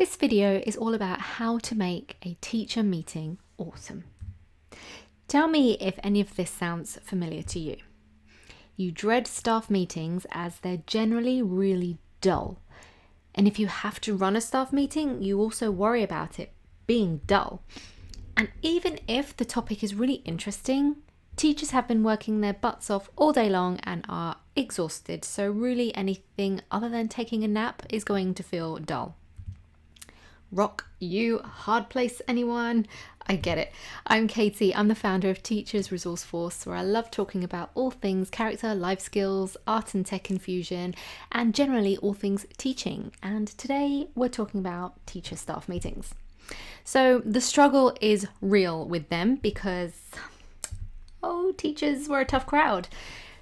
This video is all about how to make a teacher meeting awesome. Tell me if any of this sounds familiar to you. You dread staff meetings as they're generally really dull. And if you have to run a staff meeting, you also worry about it being dull. And even if the topic is really interesting, teachers have been working their butts off all day long and are exhausted. So really anything other than taking a nap is going to feel dull. Rock you, hard place anyone? I get it. I'm Katie. I'm the founder of Teachers Resource Force, where I love talking about all things character, life skills, art and tech infusion, and generally all things teaching. And today we're talking about teacher staff meetings. So the struggle is real with them because, teachers were a tough crowd.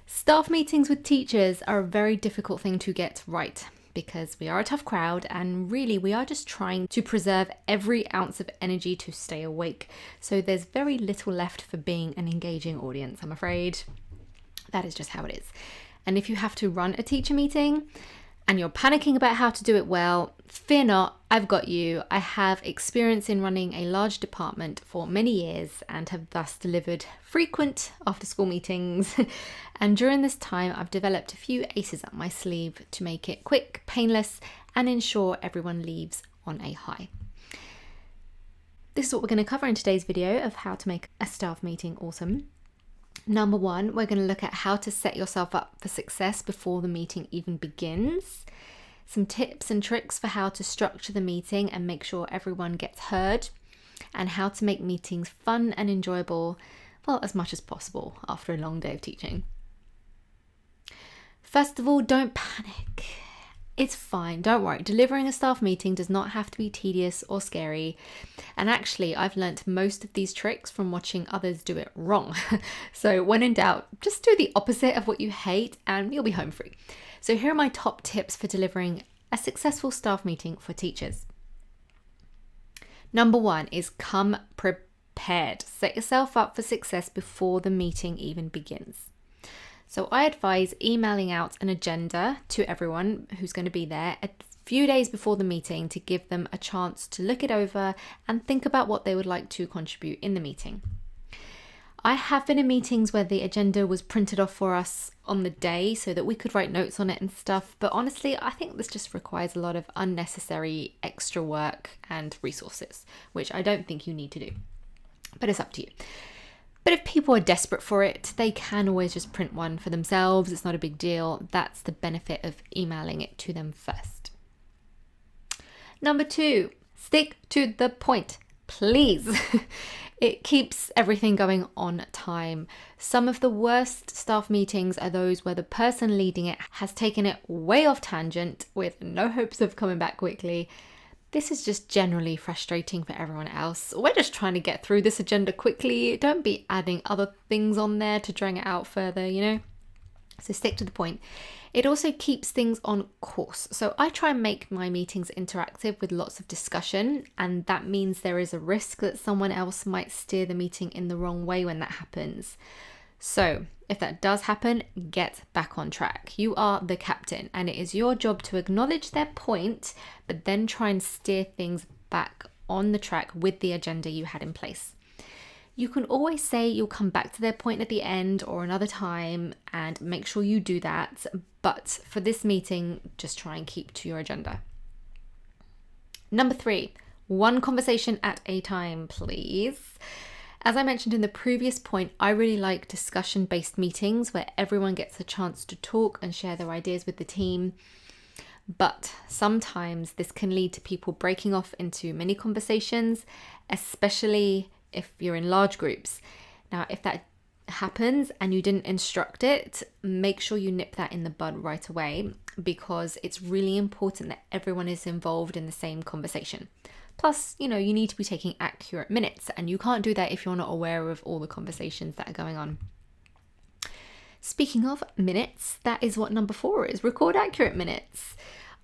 Staff meetings with teachers are a very difficult thing to get right, because we are a tough crowd and really we are just trying to preserve every ounce of energy to stay awake. So there's very little left for being an engaging audience, I'm afraid. That is just how it is. And if you have to run a teacher meeting and you're panicking about how to do it well, fear not, I've got you. I have experience in running a large department for many years and have thus delivered frequent after school meetings. And during this time, I've developed a few aces up my sleeve to make it quick, painless, and ensure everyone leaves on a high. This is what we're going to cover in today's video of how to make a staff meeting awesome. Number one, we're going to look at how to set yourself up for success before the meeting even begins. Some tips and tricks for how to structure the meeting and make sure everyone gets heard, and how to make meetings fun and enjoyable, well, as much as possible after a long day of teaching. First of all, don't panic. It's fine, don't worry. Delivering a staff meeting does not have to be tedious or scary. And actually, I've learnt most of these tricks from watching others do it wrong. So when in doubt, just do the opposite of what you hate and you'll be home free. So here are my top tips for delivering a successful staff meeting for teachers. Number one is come prepared. Set yourself up for success before the meeting even begins. So I advise emailing out an agenda to everyone who's going to be there a few days before the meeting to give them a chance to look it over and think about what they would like to contribute in the meeting. I have been in meetings where the agenda was printed off for us on the day so that we could write notes on it and stuff, but honestly, I think this just requires a lot of unnecessary extra work and resources, which I don't think you need to do, but it's up to you. But if people are desperate for it, they can always just print one for themselves. It's not a big deal. That's the benefit of emailing it to them first. Number two, stick to the point, please. It keeps everything going on time. Some of the worst staff meetings are those where the person leading it has taken it way off tangent with no hopes of coming back quickly. This is just generally frustrating for everyone else. We're just trying to get through this agenda quickly. Don't be adding other things on there to drag it out further, So stick to the point. It also keeps things on course. So I try and make my meetings interactive with lots of discussion, and that means there is a risk that someone else might steer the meeting in the wrong way when that happens. So if that does happen, get back on track. You are the captain and it is your job to acknowledge their point, but then try and steer things back on the track with the agenda you had in place. You can always say you'll come back to their point at the end or another time, and make sure you do that. But for this meeting, just try and keep to your agenda. Number three, one conversation at a time, please. As I mentioned in the previous point, I really like discussion-based meetings where everyone gets a chance to talk and share their ideas with the team. But sometimes this can lead to people breaking off into mini conversations, especially if you're in large groups. Now, if that happens and you didn't instruct it, make sure you nip that in the bud right away, because it's really important that everyone is involved in the same conversation. Plus, you need to be taking accurate minutes, and you can't do that if you're not aware of all the conversations that are going on. Speaking of minutes, that is what number 4 is. Record accurate minutes.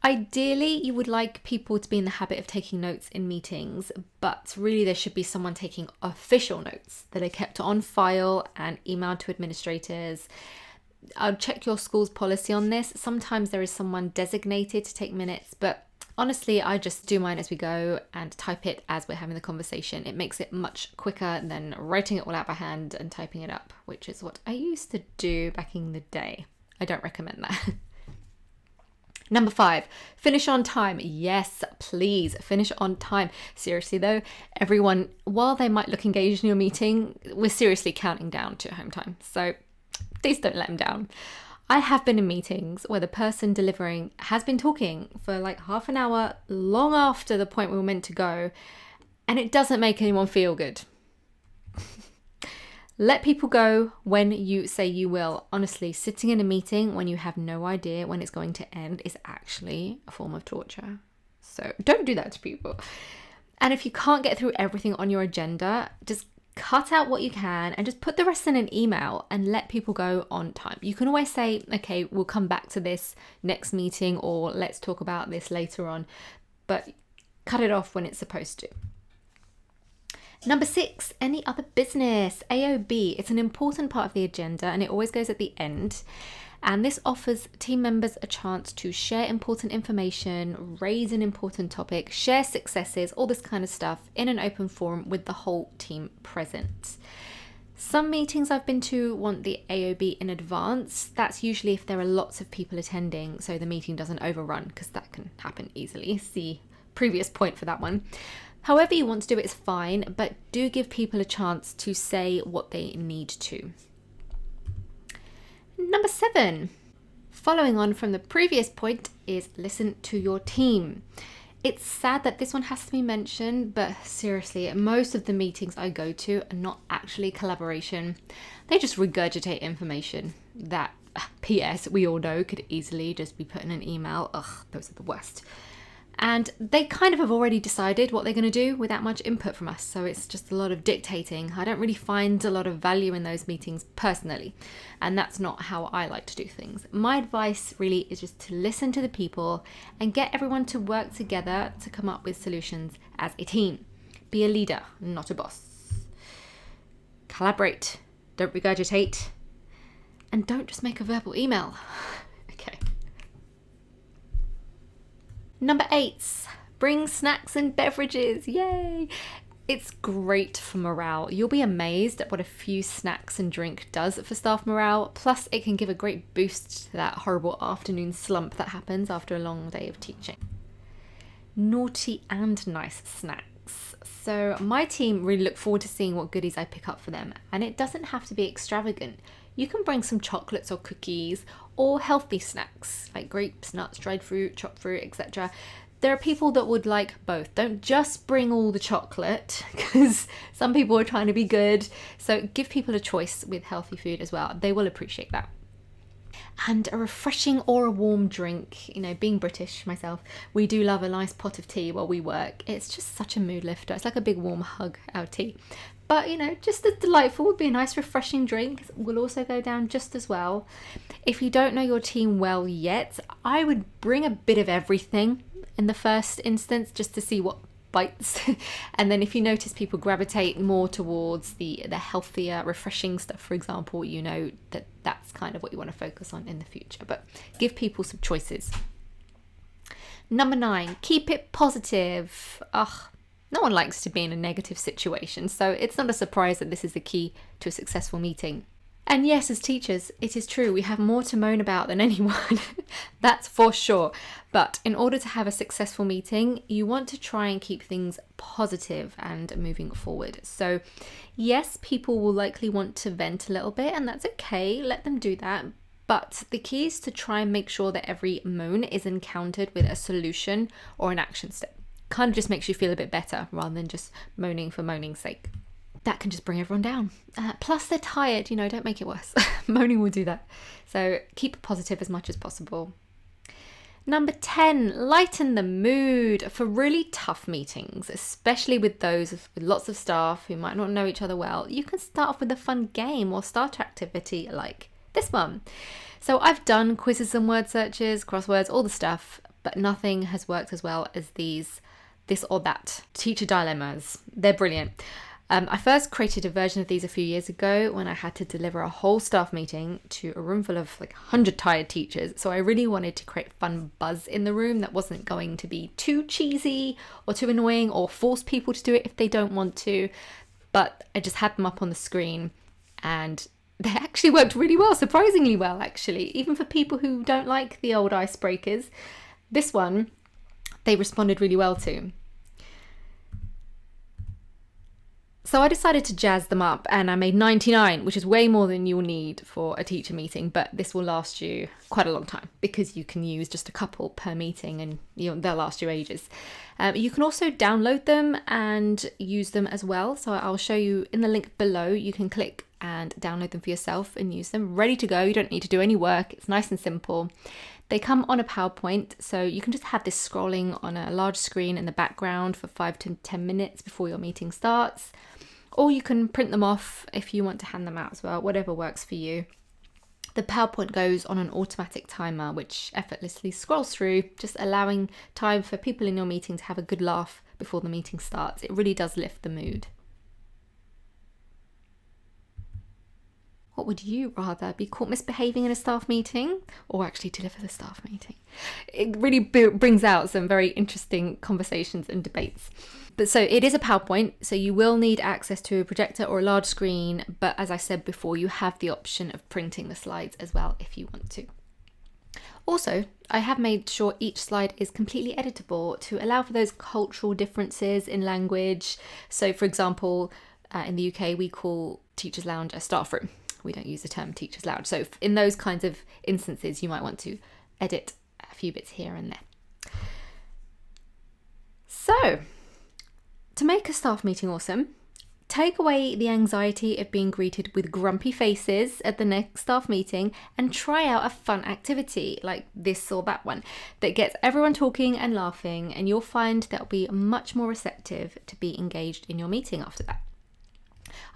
Ideally, you would like people to be in the habit of taking notes in meetings, but really there should be someone taking official notes that are kept on file and emailed to administrators. I'll check your school's policy on this. Sometimes there is someone designated to take minutes, but Honestly, I just do mine as we go and type it as we're having the conversation. It makes it much quicker than writing it all out by hand and typing it up, which is what I used to do back in the day. I don't recommend that. Number 5, finish on time. Yes, please finish on time. Seriously though, everyone, while they might look engaged in your meeting, we're seriously counting down to home time. So please don't let them down. I have been in meetings where the person delivering has been talking for like half an hour long after the point we were meant to go, and it doesn't make anyone feel good. Let people go when you say you will. Honestly, sitting in a meeting when you have no idea when it's going to end is actually a form of torture. So don't do that to people. And if you can't get through everything on your agenda, just cut out what you can and just put the rest in an email and let people go on time. You can always say, okay, we'll come back to this next meeting, or let's talk about this later on, but cut it off when it's supposed to. Number 6, any other business, AOB. It's an important part of the agenda and it always goes at the end. And this offers team members a chance to share important information, raise an important topic, share successes, all this kind of stuff in an open forum with the whole team present. Some meetings I've been to want the AOB in advance. That's usually if there are lots of people attending, so the meeting doesn't overrun, because that can happen easily. See previous point for that one. However you want to do it is fine, but do give people a chance to say what they need to. Number 7, following on from the previous point, is listen to your team. It's sad that this one has to be mentioned, but seriously, most of the meetings I go to are not actually collaboration. They just regurgitate information that, PS, we all know could easily just be put in an email. Ugh, those are the worst. And they kind of have already decided what they're going to do without much input from us. So it's just a lot of dictating. I don't really find a lot of value in those meetings personally. And that's not how I like to do things. My advice really is just to listen to the people and get everyone to work together to come up with solutions as a team. Be a leader, not a boss. Collaborate, don't regurgitate, and don't just make a verbal email. Okay. Number 8, bring snacks and beverages. Yay! It's great for morale. You'll be amazed at what a few snacks and drink does for staff morale. Plus, it can give a great boost to that horrible afternoon slump that happens after a long day of teaching. Naughty and nice snacks. So my team really look forward to seeing what goodies I pick up for them. And it doesn't have to be extravagant. You can bring some chocolates or cookies or healthy snacks like grapes, nuts, dried fruit, chopped fruit, etc. There are people that would like both. Don't just bring all the chocolate, because some people are trying to be good. So give people a choice with healthy food as well. They will appreciate that. And a refreshing or a warm drink. You know, being British myself, we do love a nice pot of tea while we work. It's just such a mood lifter. It's like a big warm hug, our tea. But, you know, just as delightful would be a nice refreshing drink. Will also go down just as well. If you don't know your team well yet, I would bring a bit of everything in the first instance just to see what bites. And then if you notice people gravitate more towards the healthier, refreshing stuff, for example, you know that that's kind of what you want to focus on in the future. But give people some choices. Number 9, keep it positive. No one likes to be in a negative situation, so it's not a surprise that this is the key to a successful meeting. And yes, as teachers, it is true, we have more to moan about than anyone. That's for sure. But in order to have a successful meeting, you want to try and keep things positive and moving forward. So yes, people will likely want to vent a little bit, and that's okay, let them do that. But the key is to try and make sure that every moan is encountered with a solution or an action step. Kind of just makes you feel a bit better rather than just moaning for moaning's sake. That can just bring everyone down. Plus they're tired, you know, don't make it worse. Moaning will do that. So keep positive as much as possible. Number 10, lighten the mood for really tough meetings, especially with those with lots of staff who might not know each other well. You can start off with a fun game or starter activity like this one. So I've done quizzes and word searches, crosswords, all the stuff, but nothing has worked as well as these this or that teacher dilemmas. They're brilliant. I first created a version of these a few years ago when I had to deliver a whole staff meeting to a room full of like 100 tired teachers. So I really wanted to create fun buzz in the room that wasn't going to be too cheesy or too annoying or force people to do it if they don't want to. But I just had them up on the screen and they actually worked really well, surprisingly well, actually. Even for people who don't like the old Icebreakers, this one, they responded really well to. So I decided to jazz them up and I made 99, which is way more than you'll need for a teacher meeting, but this will last you quite a long time because you can use just a couple per meeting and they'll last you ages. You can also download them and use them as well. So I'll show you in the link below. You can click and download them for yourself and use them. Ready to go. You don't need to do any work. It's nice and simple. They come on a PowerPoint, so you can just have this scrolling on a large screen in the background for 5 to 10 minutes before your meeting starts. Or you can print them off if you want to hand them out as well, whatever works for you. The PowerPoint goes on an automatic timer, which effortlessly scrolls through, just allowing time for people in your meeting to have a good laugh before the meeting starts. It really does lift the mood. What would you rather, be caught misbehaving in a staff meeting or actually deliver the staff meeting? It really brings out some very interesting conversations and debates. But so it is a PowerPoint, so you will need access to a projector or a large screen. But as I said before, you have the option of printing the slides as well if you want to. Also, I have made sure each slide is completely editable to allow for those cultural differences in language. So for example, in the UK, we call Teachers' Lounge a staff room. We don't use the term Teachers' Lounge. So in those kinds of instances, you might want to edit a few bits here and there. So, to make a staff meeting awesome, take away the anxiety of being greeted with grumpy faces at the next staff meeting and try out a fun activity like this or that one that gets everyone talking and laughing, and you'll find they'll be much more receptive to be engaged in your meeting after that.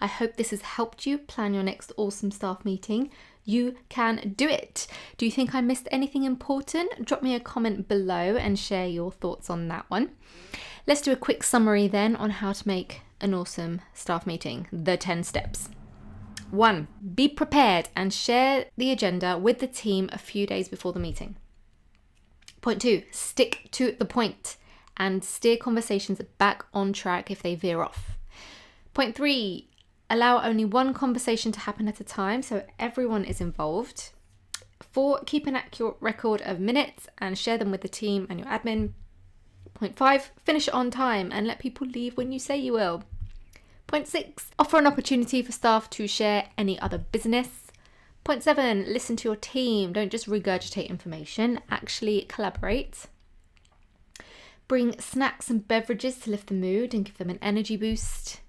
I hope this has helped you plan your next awesome staff meeting. You can do it. Do you think I missed anything important? Drop me a comment below and share your thoughts on that one. Let's do a quick summary then on how to make an awesome staff meeting. The 10 steps. 1. Be prepared and share the agenda with the team a few days before the meeting. Point 2. Stick to the point and steer conversations back on track if they veer off. Point 3. Allow only one conversation to happen at a time so everyone is involved. 4. Keep an accurate record of minutes and share them with the team and your admin. Point 5. Finish on time and let people leave when you say you will. Point 6. Offer an opportunity for staff to share any other business. Point 7. Listen to your team. Don't just regurgitate information. Actually collaborate. Bring snacks and beverages to lift the mood and give them an energy boost.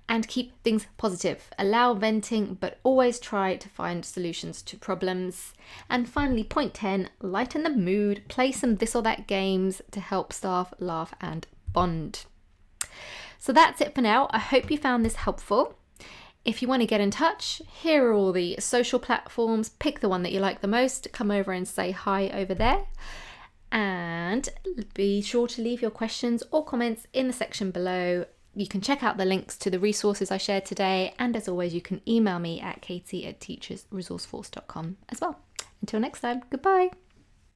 And keep things positive. Allow venting, but always try to find solutions to problems. And finally, point 10, lighten the mood. Play some this or that games to help staff laugh and bond. So that's it for now. I hope you found this helpful. If you want to get in touch, here are all the social platforms. Pick the one that you like the most. Come over and say hi over there. And be sure to leave your questions or comments in the section below. You can check out the links to the resources I shared today, and as always, you can email me at katie@teachersresourceforce.com as well. Until next time, goodbye.